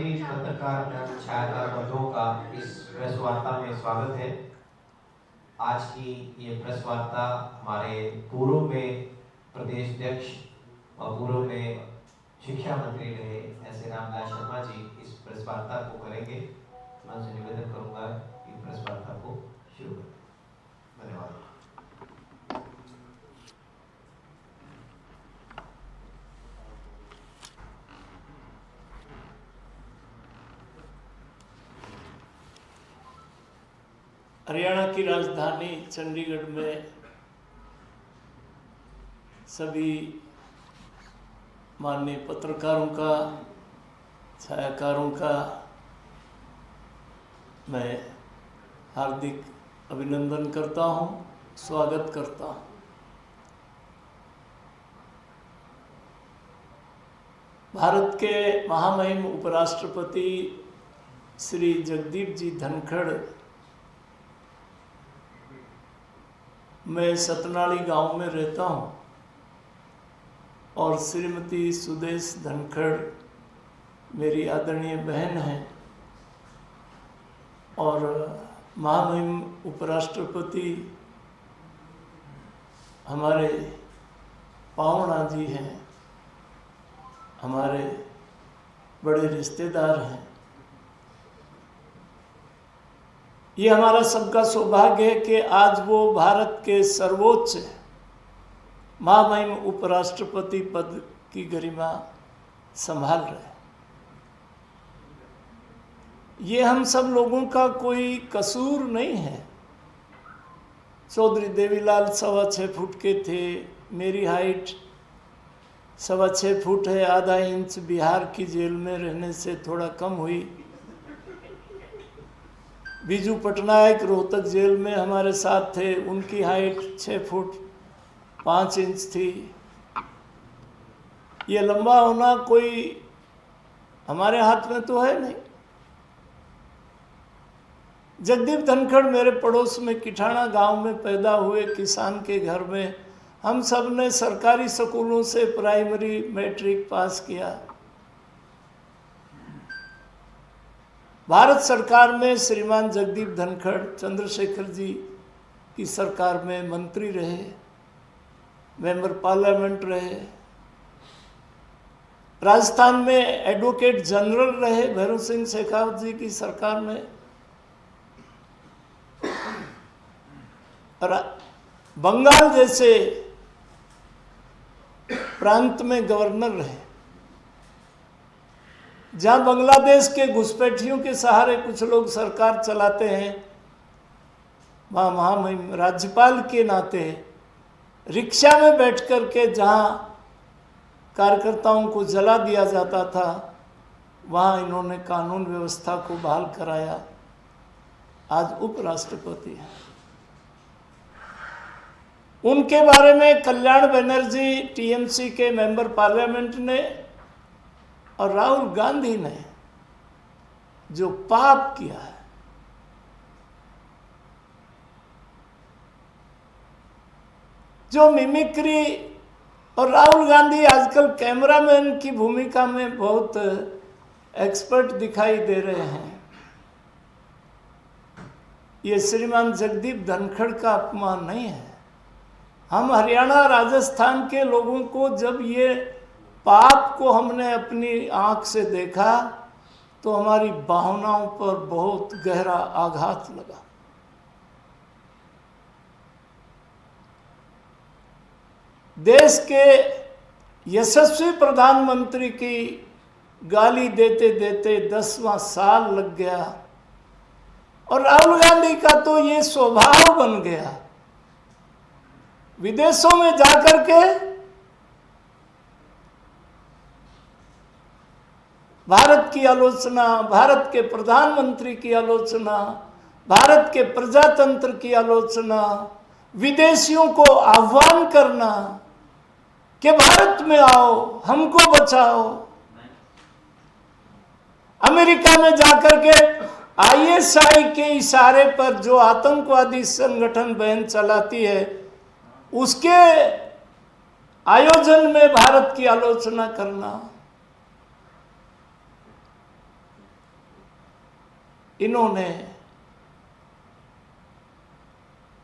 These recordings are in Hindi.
सभी पत्रकार छायाकार बंधुओं का इस प्रेस वार्ता में स्वागत है। आज की ये प्रेस वार्ता हमारे पूर्व में प्रदेश अध्यक्ष और पूर्व में शिक्षा मंत्री रहे ऐसे रामदास शर्मा जी इस प्रेस वार्ता को करेंगे। मैं उनसे निवेदन करूंगा कि प्रेस वार्ता को शुरू करें। धन्यवाद। हरियाणा की राजधानी चंडीगढ़ में सभी माननीय पत्रकारों का, छायाकारों का मैं हार्दिक अभिनंदन करता हूं, स्वागत करता हूं। भारत के महामहिम उपराष्ट्रपति श्री जगदीप जी धनखड़ मैं सतनाली गांव में रहता हूं और श्रीमती सुदेश धनखड़ मेरी आदरणीय बहन है और महामहिम उपराष्ट्रपति हमारे पावना जी हैं, हमारे बड़े रिश्तेदार हैं। ये हमारा सबका सौभाग्य है कि आज वो भारत के सर्वोच्च महामहिम उपराष्ट्रपति पद की गरिमा संभाल रहे। ये हम सब लोगों का कोई कसूर नहीं है। चौधरी देवीलाल 6.25 फुट के थे, मेरी हाइट 6.25 फुट है, आधा इंच बिहार की जेल में रहने से थोड़ा कम हुई। बीजू पटनायक रोहतक जेल में हमारे साथ थे, उनकी हाइट 6 फुट 5 इंच थी। ये लंबा होना कोई हमारे हाथ में तो है नहीं। जगदीप धनखड़ मेरे पड़ोस में किठाना गांव में पैदा हुए, किसान के घर में। हम सब ने सरकारी स्कूलों से प्राइमरी मैट्रिक पास किया। भारत सरकार में श्रीमान जगदीप धनखड़ चंद्रशेखर जी की सरकार में मंत्री रहे, मेंबर पार्लियामेंट रहे, राजस्थान में एडवोकेट जनरल रहे भैरव सिंह शेखावत जी की सरकार में, बंगाल जैसे प्रांत में गवर्नर रहे। जहां बांग्लादेश के घुसपैठियों के सहारे कुछ लोग सरकार चलाते हैं, वहाँ महामहिम राज्यपाल के नाते रिक्शा में बैठ कर के जहाँ कार्यकर्ताओं को जला दिया जाता था, वहाँ इन्होंने कानून व्यवस्था को बहाल कराया। आज उपराष्ट्रपति हैं। उनके बारे में कल्याण बनर्जी टीएमसी के मेंबर पार्लियामेंट ने और राहुल गांधी ने जो पाप किया है, जो मिमिक्री, और राहुल गांधी आजकल कैमरामैन की भूमिका में बहुत एक्सपर्ट दिखाई दे रहे हैं। ये श्रीमान जगदीप धनखड़ का अपमान नहीं है। हम हरियाणा राजस्थान के लोगों को जब ये पाप को हमने अपनी आंख से देखा तो हमारी भावनाओं पर बहुत गहरा आघात लगा। देश के यशस्वी प्रधानमंत्री की गाली देते देते 10वां साल लग गया और राहुल गांधी का तो ये स्वभाव बन गया, विदेशों में जाकर के भारत की आलोचना, भारत के प्रधानमंत्री की आलोचना, भारत के प्रजातंत्र की आलोचना, विदेशियों को आह्वान करना कि भारत में आओ, हमको बचाओ। अमेरिका में जाकर के आईएसआई के इशारे पर जो आतंकवादी संगठन बहन चलाती है, उसके आयोजन में भारत की आलोचना करना। इन्होंने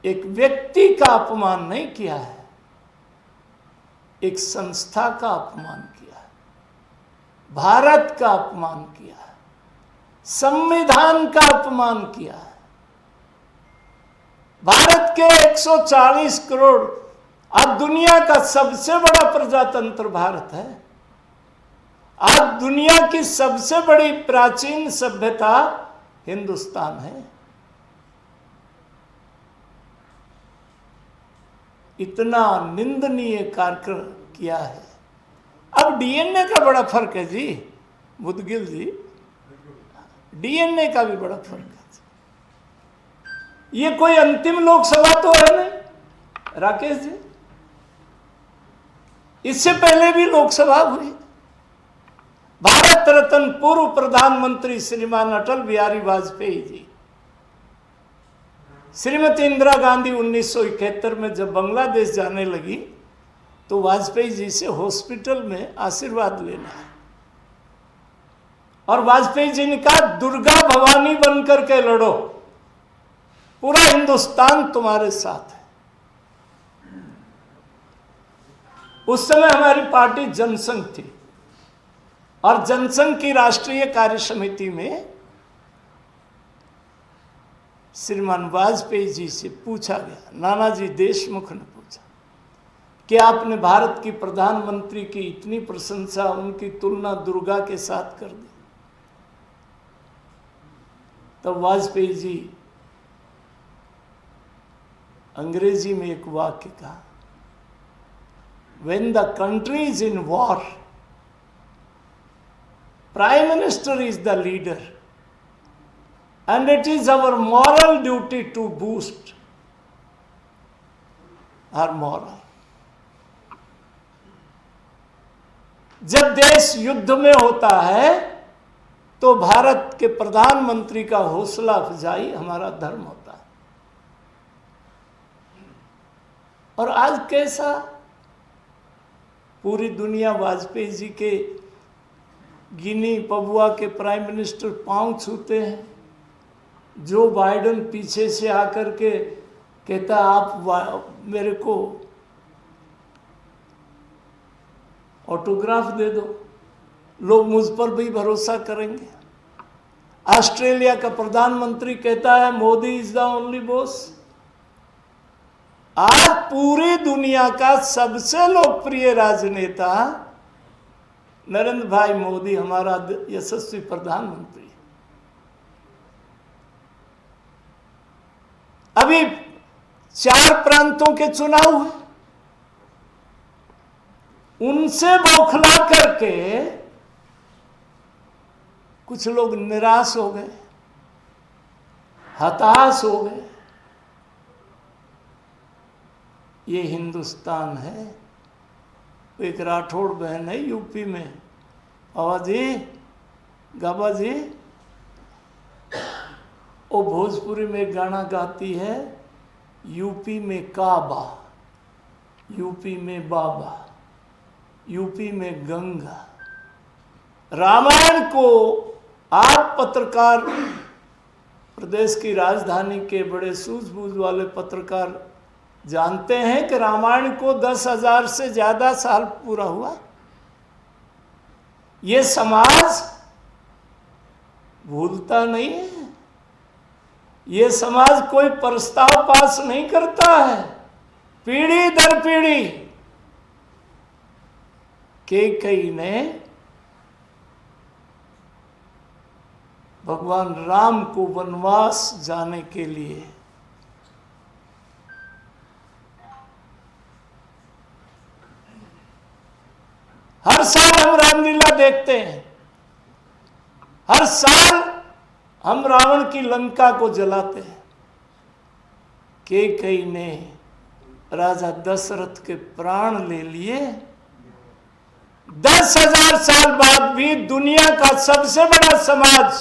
एक व्यक्ति का अपमान नहीं किया है, एक संस्था का अपमान किया है, भारत का अपमान किया है, संविधान का अपमान किया है। भारत के 140 करोड़, आज दुनिया का सबसे बड़ा प्रजातंत्र भारत है। आज दुनिया की सबसे बड़ी प्राचीन सभ्यता हिंदुस्तान है। इतना निंदनीय कार्य किया है। अब डीएनए का बड़ा फर्क है जी, मुदगिल जी, डीएनए का भी बड़ा फर्क है। ये कोई अंतिम लोकसभा तो है नहीं राकेश जी, इससे पहले भी लोकसभा हुई। भारत रत्न पूर्व प्रधानमंत्री श्रीमान अटल बिहारी वाजपेयी जी, श्रीमती इंदिरा गांधी 1971 में जब बांग्लादेश जाने लगी तो वाजपेयी जी से हॉस्पिटल में आशीर्वाद लेना है, और वाजपेयी जी ने कहा दुर्गा भवानी बनकर के लड़ो, पूरा हिंदुस्तान तुम्हारे साथ है। उस समय हमारी पार्टी जनसंघ थी, और जनसंघ की राष्ट्रीय कार्य समिति में श्रीमान वाजपेयी जी से पूछा गया, नानाजी देशमुख ने पूछा कि आपने भारत की प्रधानमंत्री की इतनी प्रशंसा, उनकी तुलना दुर्गा के साथ कर दी। तब वाजपेयी जी अंग्रेजी में एक वाक्य कहा, When the country is in war, Prime Minister is the leader, and it is our moral duty to boost our moral. जब देश युद्ध में होता है तो भारत के प्रधानमंत्री का हौसला अफजाई हमारा धर्म होता है। और आज कैसा पूरी दुनिया वाजपेयी जी के, गिनी पबुआ के प्राइम मिनिस्टर पांव छूते हैं। जो बाइडेन पीछे से आकर के कहता आप मेरे को ऑटोग्राफ दे दो, लोग मुझ पर भी भरोसा करेंगे। ऑस्ट्रेलिया का प्रधानमंत्री कहता है Modi is the only boss. आज पूरी दुनिया का सबसे लोकप्रिय राजनेता नरेंद्र भाई मोदी हमारा यशस्वी प्रधानमंत्री। अभी 4 प्रांतों के चुनाव हुए, उनसे बौखला करके कुछ लोग निराश हो गए, हताश हो गए। ये हिंदुस्तान है। एक राठौड़ बहन है यूपी में, बाबा जी, गाबा जी, वो भोजपुरी में गाना गाती है, यूपी में काबा, यूपी में बाबा, यूपी में गंगा। रामायण को आप पत्रकार, प्रदेश की राजधानी के बड़े सूझबूझ वाले पत्रकार जानते हैं कि रामायण को 10,000 से ज्यादा साल पूरा हुआ। ये समाज भूलता नहीं है, ये समाज कोई प्रस्ताव पास नहीं करता है। पीढ़ी दर पीढ़ी कैकेयी ने भगवान राम को वनवास जाने के लिए हर साल हम रामलीला देखते हैं, हर साल हम रावण की लंका को जलाते हैं। कैकेयी ने राजा दशरथ के प्राण ले लिए। 10,000 साल बाद भी दुनिया का सबसे बड़ा समाज,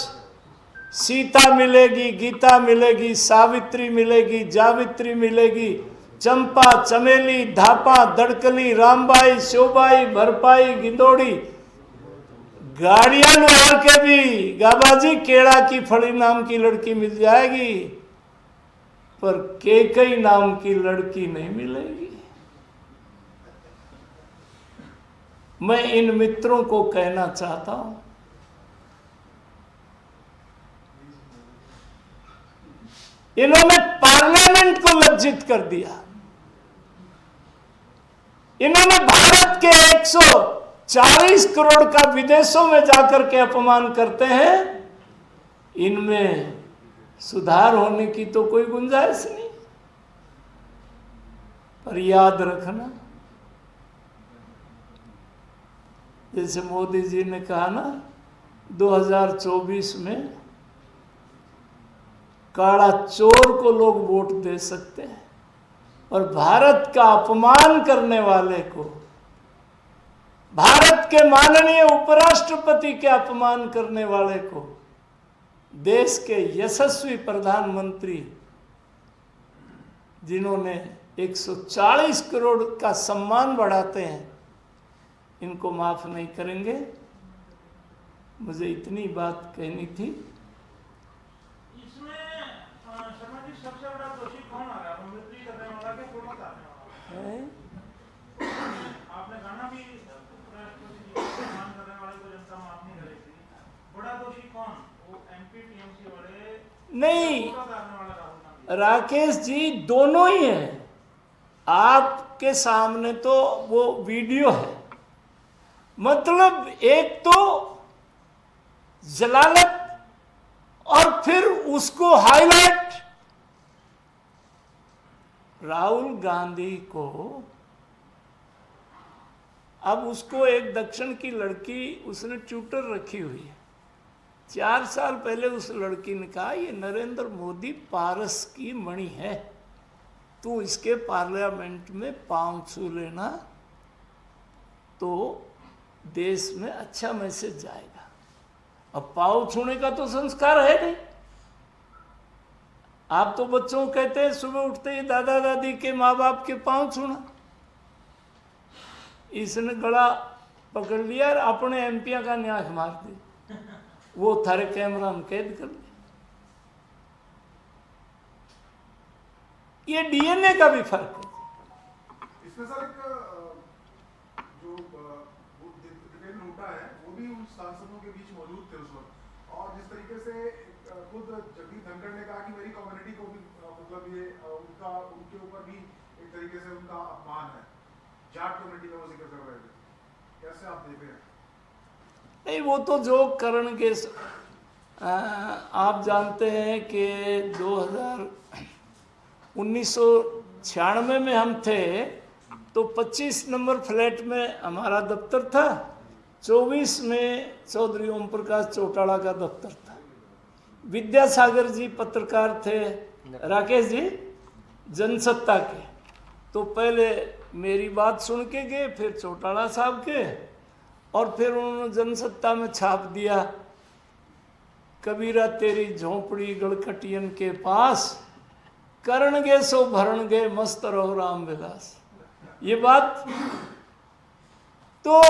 सीता मिलेगी, गीता मिलेगी, सावित्री मिलेगी, जावित्री मिलेगी, चंपा, चमेली, धापा, दड़कली, रामबाई, शोभाई, भरपाई, गिंदोड़ी, गाड़ियां लोहार के भी गाबाजी केड़ा की फड़ी नाम की लड़की मिल जाएगी, पर केकई नाम की लड़की नहीं मिलेगी। मैं इन मित्रों को कहना चाहता हूं, इन्होंने पार्लियामेंट को लज्जित कर दिया। इन्होंने भारत के 140 करोड़ का विदेशों में जाकर के अपमान करते हैं। इनमें सुधार होने की तो कोई गुंजाइश नहीं। पर याद रखना, जैसे मोदी जी ने कहा ना 2024 में काला चोर को लोग वोट दे सकते हैं, और भारत का अपमान करने वाले को, भारत के माननीय उपराष्ट्रपति के अपमान करने वाले को देश के यशस्वी प्रधानमंत्री, जिन्होंने 140 करोड़ का सम्मान बढ़ाते हैं, इनको माफ नहीं करेंगे। मुझे इतनी बात कहनी थी। इसमें शर्मा जी सबसे बड़ा दोषी कौन आ रहा है? मृत्यु करने वाला के फोटो उतारने वाला? आपने गाना भी सम्मान करने वाले को जनता माफ नहीं करेगी। बड़ा दोषी कौन? वो एमपी टीएमसी वाले नहीं, फोटो उतारने वाला राहुल गांधी? राकेश जी दोनों ही हैं। आपके सामने तो वो वीडियो है, मतलब एक तो जलालत और फिर उसको हाईलाइट। राहुल गांधी को अब उसको एक दक्षिण की लड़की उसने ट्विटर रखी हुई है। 4 साल पहले उस लड़की ने कहा ये नरेंद्र मोदी पारस की मणि है, तू इसके पार्लियामेंट में पांव छू लेना तो देश में अच्छा मैसेज जाएगा। अब पांव छूने का तो संस्कार है नहीं। आप तो बच्चों को कहते हैं सुबह उठते ही दादा दादी के माँ बाप के पांव छूना। इसने गला पकड़ लिया और अपने एमपिया का न्याक मार दी, वो थारे कैमरा में कैद कर दिया। ये डीएनए का भी फर्क है। इसमें सर एक जो दीपेंद्र हुड्डा है वो भी उन सांसदों के बीच मौजूद थे उस वक्त, और जिस तरीके से खुद जगदीप धनखड़ ने कहा कि मेरी कम्युनिटी को भी मतलब ये उनका उनके ऊपर भी एक तरीके से उनका अपमान है, जाट कम्युनिटी का वो जिक्र कर रहे थे, कैसे आप देख रहे हैं? नहीं, वो तो जो करेंगे। आप जानते हैं कि 1996 में हम थे तो 25 नंबर फ्लैट में हमारा दफ्तर था, 24 में चौधरी ओम प्रकाश चौटाला का दफ्तर था, विद्यासागर जी पत्रकार थे, राकेश जी जनसत्ता के। तो पहले मेरी बात सुन के गए, फिर चौटाला साहब के, और फिर उन्होंने जनसत्ता में छाप दिया कबीरा तेरी झोंपड़ी गड़कटियन के पास, करणगे सो भरणगे मस्त रहो राम विलास। ये बात तो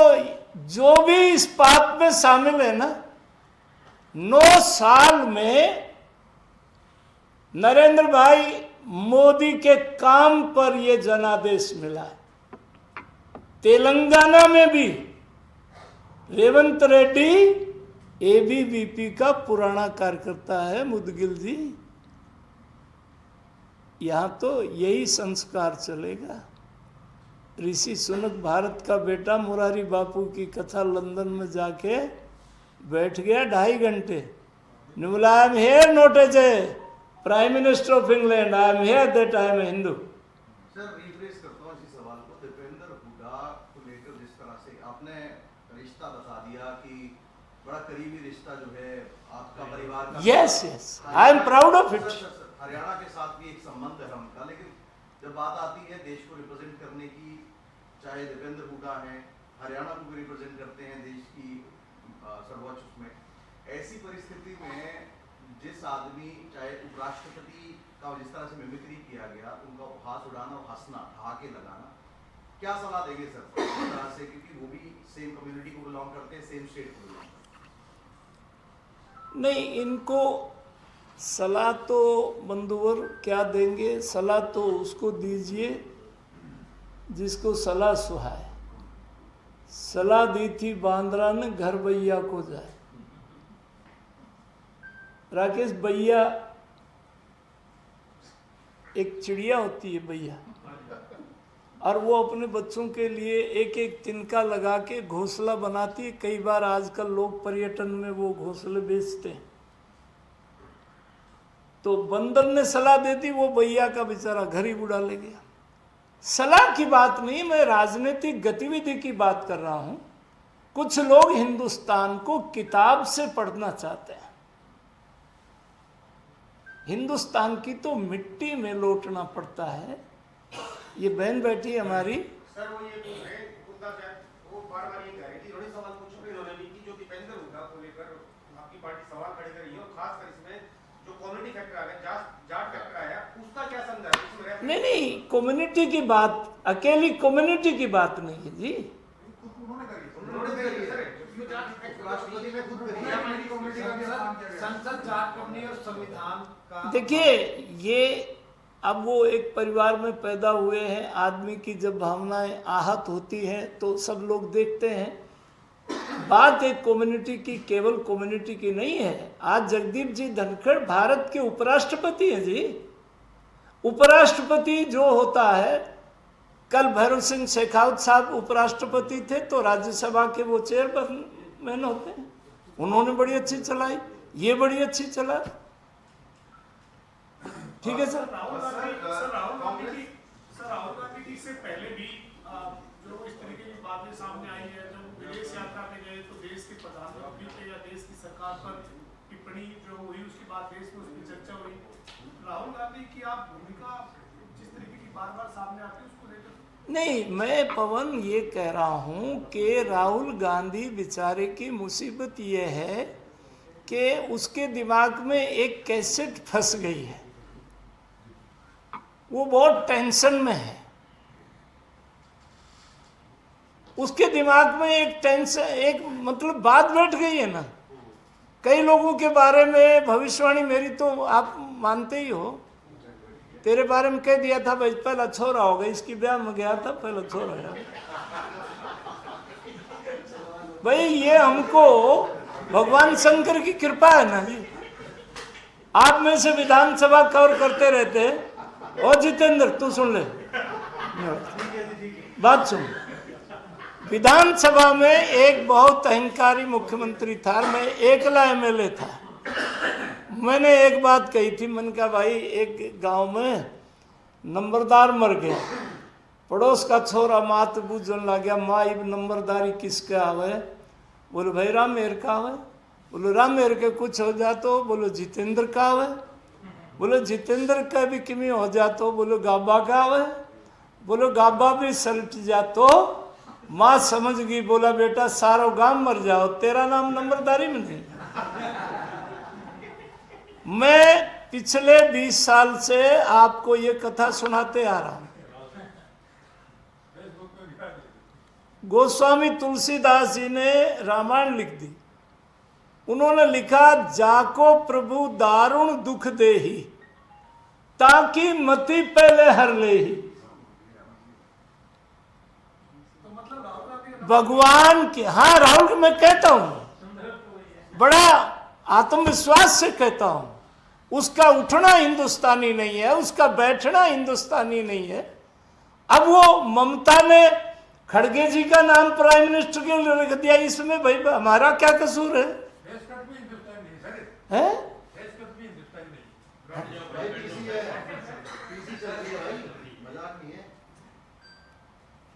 जो भी इस पाप में शामिल है ना, 9 साल में नरेंद्र भाई मोदी के काम पर ये जनादेश मिला है। तेलंगाना में भी रेवंत रेड्डी एबीवीपी का पुराना कार्यकर्ता है, मुदगिल जी। यहां तो यही संस्कार चलेगा। ऋषि सुनक भारत का बेटा मुरारी बापू की कथा लंदन में जाके बैठ गया 2.5 घंटे। बोला I am here not as a prime minister of England, I am here that I am a Hindu. Sir refresh करता हूँ इसी सवाल को। दीपेंद्र हुड्डा को लेकर जिस तरह से आपने रिश्ता बता दिया कि बड़ा करीबी रिश्ता जो है आपका परिवार का, yes yes, I am proud of it. Haryana के साथ भी एक संबंध है उनका, लेकिन जब बात आती है देश को रिप्रेजेंट करने की, चाहे दीपेंद्र हुड्डा है, हरियाणा को भी रिप्रेजेंट करते हैं देश की सर्वोच्च उसमें, ऐसी परिस्थिति में जिस आदमी, चाहे उपराष्ट्रपति का जिस तरह से मिमिक्री किया गया, उनका उपहास उड़ाना और हंसना, ठहाके लगाना, क्या सलाह देंगे सर इस तरह से, क्योंकि वो भी सेम कम्युनिटी को बिलोंग करते हैं, सेम स्टेट को बिलोंग करते हैं? नहीं, इनको सलाह तो बंधुवर क्या देंगे, सलाह तो उसको दीजिए जिसको सलाह सुहाए। सलाह दी थी बांद्रा ने, घर भैया को जाए। राकेश भैया एक चिड़िया होती है भैया, और वो अपने बच्चों के लिए एक एक तिनका लगा के घोंसला बनाती है। कई बार आजकल लोग पर्यटन में वो घोंसले बेचते हैं। तो बंदर ने सलाह दे दी, वो भैया का बेचारा घर ही उड़ा ले गया। सलाह की बात नहीं, मैं राजनीतिक गतिविधि की बात कर रहा हूं। कुछ लोग हिंदुस्तान को किताब से पढ़ना चाहते हैं। हिंदुस्तान की तो मिट्टी में लौटना पड़ता है। ये बहन बैठी हमारी, सर वो ये पूछ रहे मुद्दा क्या वो बार-बार ये कह रही थी, थोड़ी सवाल पूछो कि इन्होंने भी कि जो दीपेंद्र हुड्डा को लेकर आपकी पार्टी सवाल खड़े कर रही है, और खासकर इसमें जो कम्युनिटी फैक्टर आ गया, जाट फैक्टर आया, उसका क्या संदर्भ है इसमें? नहीं, कम्युनिटी की बात, अकेली कम्युनिटी की बात नहीं है जी। उन्होंने करी है सर, जो जाट राष्ट्रपति ने खुद करी है, कम्युनिटी का भी ऐलान किया गया। संसद जाट करनी और संविधान का, देखिए, ये अब वो एक परिवार में पैदा हुए हैं, आदमी की जब भावनाएं आहत होती हैं तो सब लोग देखते हैं। बात एक कम्युनिटी की, केवल कम्युनिटी की नहीं है। आज जगदीप जी धनखड़ भारत के उपराष्ट्रपति हैं जी। उपराष्ट्रपति जो होता है, कल भैरव सिंह शेखावत साहब उपराष्ट्रपति थे तो राज्यसभा के वो चेयरमैन होते हैं। उन्होंने बड़ी अच्छी चलाई, ये बड़ी अच्छी चला। ठीक है सर। राहुल गांधी की इससे पहले भी जो इस तरीके की बातें सामने आई है, जब विदेश यात्रा पे गए तो देश के प्रधानमंत्री पे या देश की सरकार पर टिप्पणी जो हुई, उसके बाद देश में उसकी चर्चा हुई। राहुल गांधी की आप भूमिका जिस तरीके की बार बार सामने आती है उसको लेकर? नहीं, मैं पवन ये कह रहा हूँ कि राहुल गांधी बेचारे की मुसीबत ये है कि उसके दिमाग में एक कैसेट फंस गई है। वो बहुत टेंशन में है। उसके दिमाग में एक टेंशन, एक मतलब बात बैठ गई है ना। कई लोगों के बारे में भविष्यवाणी मेरी तो आप मानते ही हो। तेरे बारे में कह दिया था भाई पहला छोरा होगा, इसकी ब्याह में गया था पहला छोरा है। भाई ये हमको भगवान शंकर की कृपा है ना जी। आप में से विधानसभा कवर करते रहते। और जितेंद्र तू सुन ले बात सुन। विधानसभा में एक बहुत अहंकारी मुख्यमंत्री था, मैं एकला एमएलए था। मैंने एक बात कही थी, मैंने कहा भाई एक गांव में नंबरदार मर गया, पड़ोस का छोरा मात बूझन लग गया, माँ इब नंबरदारी किसके आवे? बोले भाई राम मेर का आवे। बोले राम मेर के कुछ हो जा तो बोलो जितेंद्र का आवे। बोलो जितेंद्र का भी किमी हो जा तो बोलो गाबा का आवे। बोलो गाबा भी सलट जा तो माँ समझ गई, बोला बेटा सारो गांव मर जाओ, तेरा नाम नंबरदारी में नहीं। मैं पिछले 20 साल से आपको ये कथा सुनाते आ रहा हूं। गोस्वामी तुलसीदास जी ने रामायण लिख दी। उन्होंने लिखा, जाको प्रभु दारुण दुख देही, ताकि मति पहले हर लेही। भगवान के, हाँ राहुल मैं कहता हूं, बड़ा आत्मविश्वास से कहता हूं, उसका उठना हिंदुस्तानी नहीं है, उसका बैठना हिंदुस्तानी नहीं है। अब वो ममता ने खड़गे जी का नाम प्राइम मिनिस्टर के लिए रख दिया, इसमें भाई हमारा क्या कसूर है? हैं?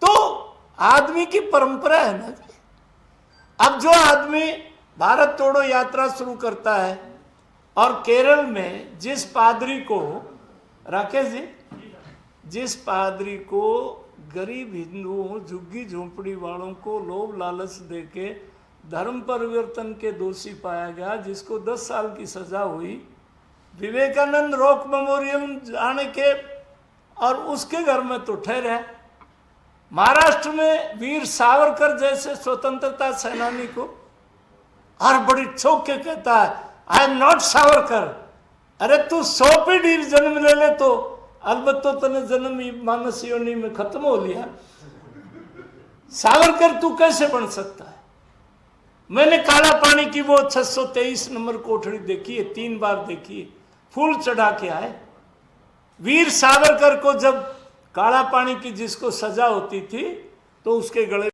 तो आदमी की परंपरा है ना। अब जो आदमी भारत तोड़ो यात्रा शुरू करता है और केरल में जिस पादरी को, राकेश जी, जिस पादरी को गरीब हिंदुओं, झुग्गी झोंपड़ी वालों को लोभ लालच देके धर्म परिवर्तन के दोषी पाया गया, जिसको 10 साल की सजा हुई, विवेकानंद रॉक मेमोरियल जाने के, और उसके घर में तो ठहरे। महाराष्ट्र में वीर सावरकर जैसे स्वतंत्रता सेनानी को, और बड़ी चौंक के कहता है आई एम नॉट सावरकर। अरे तू 100 पीढ़ी जन्म ले ले तो अलबत्त तो तने जन्म ही मानस योनि में खत्म हो लिया। सावरकर तू कैसे बन सकता है? मैंने काला पानी की वो 623 नंबर कोठड़ी देखी है, 3 बार देखी है, फूल चढ़ा के आए। वीर सावरकर को जब काला पानी की जिसको सजा होती थी तो उसके गले